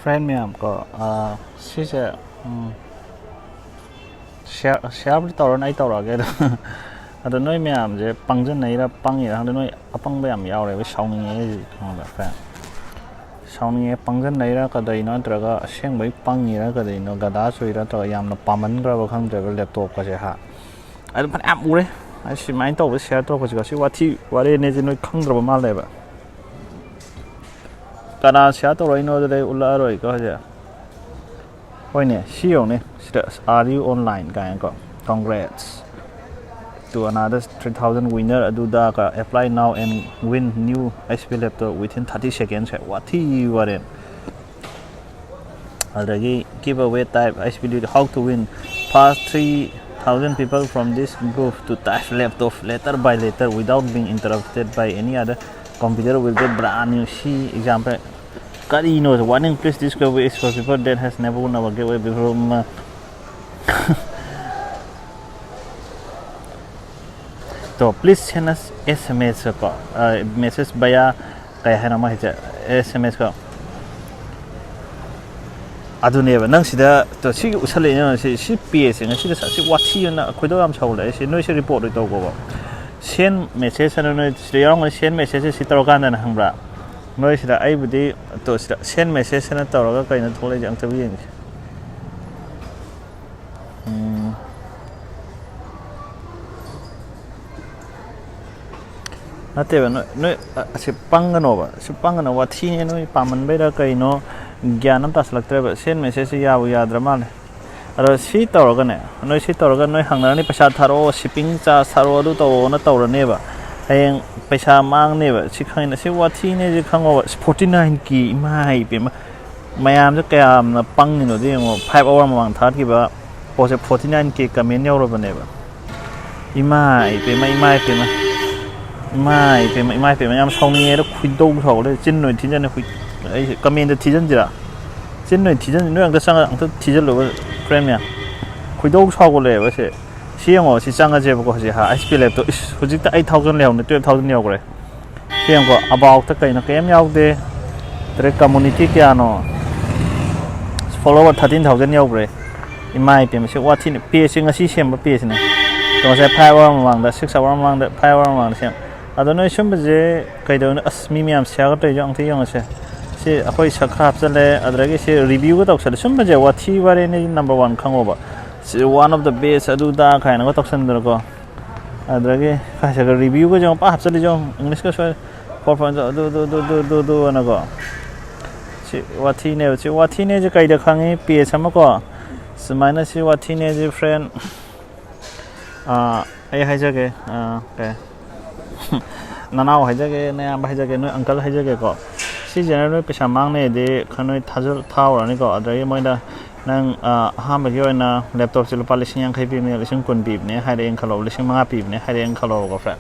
friend me ko she's a share tàu này tàu rồi cái đó nói me am je pang chân này là pang gì đó nói pang bây am yao rồi với sau này gì không phải friend sau này pang chân này là cái đấy nó trở cái xem với pang gì đó cái đấy nó cái đó suy ra trở yam nó pang mình ra không trở cái laptop cái gì ha ai phải am u đấy ai chỉ máy tàu với share tàu cái gì cái what này thì nói không được mà lấy vậy cái nào share tàu rồi nó đây ulla rồi cái gì ôi nè siêu nè are you online cái có congrats to another 3,000 winner aduda ka apply now and win new HP laptop within 30 seconds what he were already giveaway type HP how to win past 3,000 people from this group to touch laptop letter by letter without being interrupted by any other computer will get brand new see example Kari knows warning please this giveaway is for people that has never won our giveaway before so please send us SMS ko message via kaya hai nama hicha SMS ko adune ba nang sida to si usale na si PS nga sida sa si wachi na khoido am chau le si noi si report ri to ko send message na noi sida yang send message si tor kan na hangbra noi sida ai budi to sida send message na tor ga kai na thole jang tabi yin nate ba noi si pangano wa thi ne noi paman be da kai no gyanam tas laktre ba sen message ya bu ya drama ne aro si tor ga ne noi si tor ga noi hangna ni paisa tharo shipping cha tharo du to na tor ne ba heng paisa mang ne ba si khai na si wa thi ne ji khango 49 ki mai pe mayam ja kayam na pang ni no de ngo 5 hour ma wang that ki ba po se 49 ki comment yaw ro ba ne ba imai pe mai pe yam song ni da khui dou tho le chin noi thi jan khui ai comment da thi jan jira chin noi thi jan noi ang da sang ang da thi jan lo frame ya khui dou tho ko le ba se siang o si chang ga je ko si ha HP laptop huji ta 8,000 lew ne 12,000 yaw ko le siang ko about ta kai na kem yaw de tre community kya no follower 13,000 yaw ko le imai pe se wa thi ne pe sing asi sem ba pe ne to se 5 hour ma wang da 6 hour ma wang da 5 hour ma wang sem adonai shumbaje kaidon asmi miam siaga te jang thi yang se se akoi sakhap chale adrage se review ko toksale shumbaje wathi ware ne number 1 khango ba se one of the best adu da khaina ko toksan dor ko adrage kha se review ko jang pa hap chale jang english ko so for do na ko se wathi ne je kaida khangi pe sama ko smaina se wathi ne je friend ai hai jage ke nanao hai jage na ba hai jage noi uncle hai jage ko si jana noi pesa mang ne de khanoi thajal thawra ni ko adai moi da nang ha ma gi na laptop chil pa lising yang khai pi me lising kun bi ne hai reng khalo lising manga pi ne hai reng khalo ko fra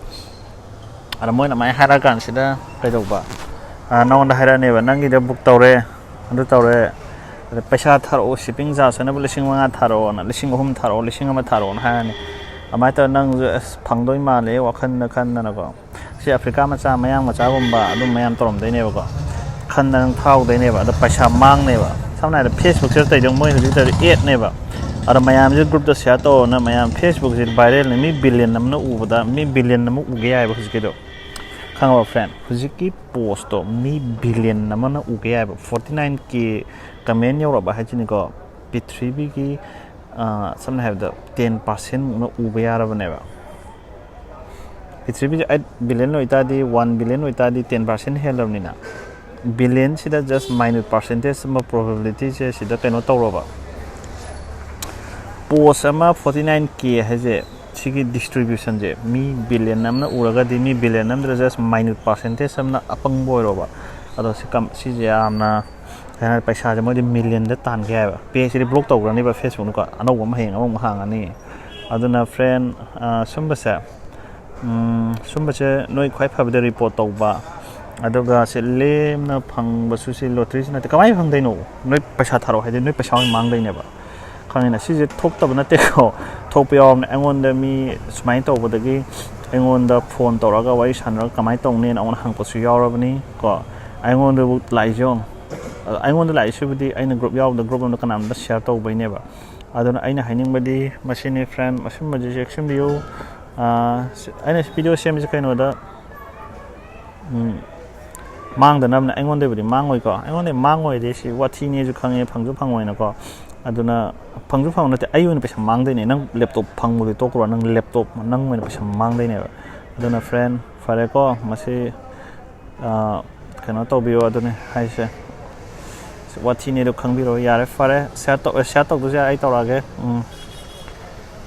ara moi na mai hara kan sida kai dok ba nong da hara ne ba nang gi da book tawre adu tawre pesa tharo shipping ja sana lising manga tharo na lising hum tharo lising ma tharo na ha ne amai ta nang phang doi ma le wa khan na ko si Africa ma cha mayang ma cha gom ba adu mayam torom dai ne ba ko khan nang thau dai ne ba da paisa mang ne ba samna da Facebook se tai jong moi hu ta 8 ne ba ada mayam je group da share to na mayam Facebook je viral ne mi billion nam na u ba mi billion nam u ge ai ba ki do khang ba friend hu ki post to mi billion nam na u ge ai ba 49 ki comment yo ro ba ha chini ko p3b ki some have the 10% no ubaya ra bane ba p3b 8 billion no ita di 1 billion no ita di 10% hello ni na billion sida just minute percentage ma probability je sida keno tawro ba post ama 49k ha je sigi distribution je mi billion namna uraga di mi billion namna just minute percentage samna apang boy ro ba ado sikam si je amna kana paisa je mo di million da tan ge ba pe si block taw ni ba Facebook ko ano ma heng among hang ani aduna friend sumba che noi khwai phab de report taw ba adoga se lem na phang ba su si lottery na te kamai phang dai no noi paisa tharo ha de noi paisa mang dai ne ba khang na si je thok tab na te ko thok pe om angon da mi smai taw ba da gi angon da phone taw ra ga wai san ra kamai tong ne na on hang pa su yaw ra ba ni ko angon da bu lai jong ꯑꯩꯉꯣꯟꯗ ꯂꯥꯛꯏꯁꯤꯕꯨꯗꯤ ꯑꯩꯅ group ꯌꯥꯎꯕꯗ group ꯑꯃꯗ ꯀꯅꯥꯝꯇ ꯁꯤꯌꯔ ꯇꯧꯕꯩꯅꯦꯕ ꯑꯗꯨꯅ ꯑꯩꯅ ꯍꯥꯏꯅꯤꯡꯕꯗꯤ ꯃꯁꯤꯅꯤ friend ꯑꯁꯨꯝꯕꯁꯤ ꯆꯦꯛꯁꯤꯟꯕꯤꯌꯨ ꯑꯩꯅ video ꯁꯦꯝꯕꯁꯤ ꯀꯩꯅꯣꯗ ꯃꯥꯡꯗꯅꯕꯅꯦ ꯑꯩꯉꯣꯟꯗꯕꯨꯗꯤ ꯃꯥꯡꯉꯣꯏꯀꯣ ꯑꯩꯉꯣꯟꯗ ꯃꯥꯡꯉꯣꯏꯗꯤ ꯁꯤ ꯋꯥꯊꯤꯅꯦꯁꯨ ꯈꯪꯉꯦ ꯐꯪꯁꯨ ꯐꯪꯉꯣꯏꯅꯀꯣ ꯑꯗꯨꯅ ꯐꯪꯁꯨ ꯐꯪꯕ ꯅꯠꯇꯦ ꯑꯩ ꯑꯣꯏꯅ ꯄꯩꯁꯥ ꯃꯥꯡꯗꯣꯏꯅꯦ ꯅꯪ ꯂꯦꯞꯇꯣꯞ ꯐꯪꯕꯗꯤ ꯇꯣꯛꯈ꯭ꯔꯣ ꯅꯪ ꯂꯦꯞꯇꯣꯞ ꯅꯪ ꯑꯣꯏꯅ ꯄꯩꯁꯥ ꯃꯥꯡꯗꯣꯏꯅꯦꯕ ꯑꯗꯨꯅ ꯐ꯭ꯔꯦꯟ ꯐꯔꯦꯀꯣ ꯃꯁꯤ ꯀꯩꯅꯣ ꯇꯧꯕꯤꯌꯣ ꯑꯗꯨꯅꯤ ꯍꯥꯏꯁꯦ ꯋꯥꯊꯤꯅꯦꯗꯣ ꯈꯪꯕꯤꯔꯣ ꯌꯥꯔꯦ ꯐꯔꯦ ꯁꯤꯌꯔ ꯇꯧꯗꯁꯨ ꯌꯥꯔꯦ ꯑꯩ ꯇꯧꯔꯛꯑꯒꯦ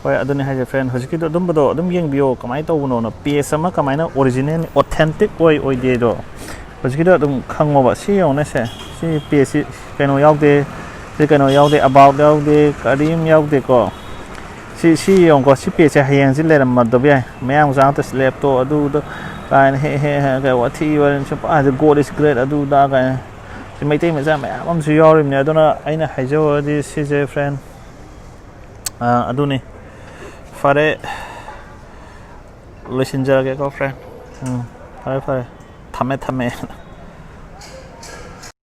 ꯍꯣꯏ ꯑꯗꯨꯅꯤ ꯍꯥꯏꯁꯦ ꯐ꯭ꯔꯦꯟ ꯍꯧꯖꯤꯛꯀꯤꯗꯣ ꯑꯗꯨꯝꯕꯗꯣ ꯑꯗꯨꯝ ꯌꯦꯡꯕꯤꯌꯣ ꯀꯃꯥꯏꯅ ꯇꯧꯕꯅꯣꯅ ꯄꯦꯖ ꯑꯃ ꯀꯃꯥꯏꯅ ꯑꯣꯔꯤꯖꯤꯅꯦꯜ ꯑꯣꯊꯦꯟꯇꯤꯛ ꯑꯣꯏꯗꯦꯗꯣ ꯍꯧꯖꯤꯛꯀꯤꯗꯣ ꯑꯗꯨꯝ ꯈꯪꯉꯣꯕ ꯁꯤ ꯌꯦꯡꯉꯣꯅꯦ ꯁꯤ ꯄꯦꯖꯁꯤ ꯀꯩꯅꯣ ꯌꯥꯎꯗꯦ ꯁꯤ ꯀꯩꯅꯣ ꯌꯥꯎꯗꯦ ꯑꯕꯥꯎꯠ ꯌꯥꯎꯗꯦ ꯀꯔꯤꯝ ꯌꯥꯎꯗꯦꯀꯣ ꯁꯤ ꯌꯦꯡꯉꯣꯀꯣ ꯁꯤ ꯄꯦꯖꯁꯦ ꯍꯌꯦꯡꯁꯤ ꯂꯩꯔꯝꯃꯗꯕ ꯌꯥꯏ ꯃꯌꯥꯝ ꯆꯥꯡꯇ ꯂꯦꯞꯇꯣꯞ ꯑꯗꯨꯗ ꯀꯥꯏꯅ ꯍꯦꯛ ꯋꯥꯊꯤ ꯋꯥꯔꯦꯝ ꯁꯨꯝ ꯒꯣꯗ ꯏꯁ ꯒ꯭ꯔꯦꯠ ꯑꯗꯨꯗ ꯀꯥꯏꯅ ꯁꯤ ꯃꯩꯇꯩ ꯃꯆꯥ ꯃꯌꯥꯝ ꯑꯃꯁꯨ ꯌꯥꯎꯔꯤꯕꯅꯤ ꯑꯗꯨꯅ ꯑꯩꯅ ꯍꯥꯏꯖꯧꯔꯗꯤ ꯁꯤꯁꯦ ꯐ꯭ꯔꯦꯟ ꯑꯗꯨꯅꯤ ꯐꯔꯦ ꯂꯣꯏꯁꯤꯟꯖꯔꯒꯦꯀꯣ ꯐ꯭ꯔꯦꯟ ꯐꯔꯦ ꯊꯝꯃꯦ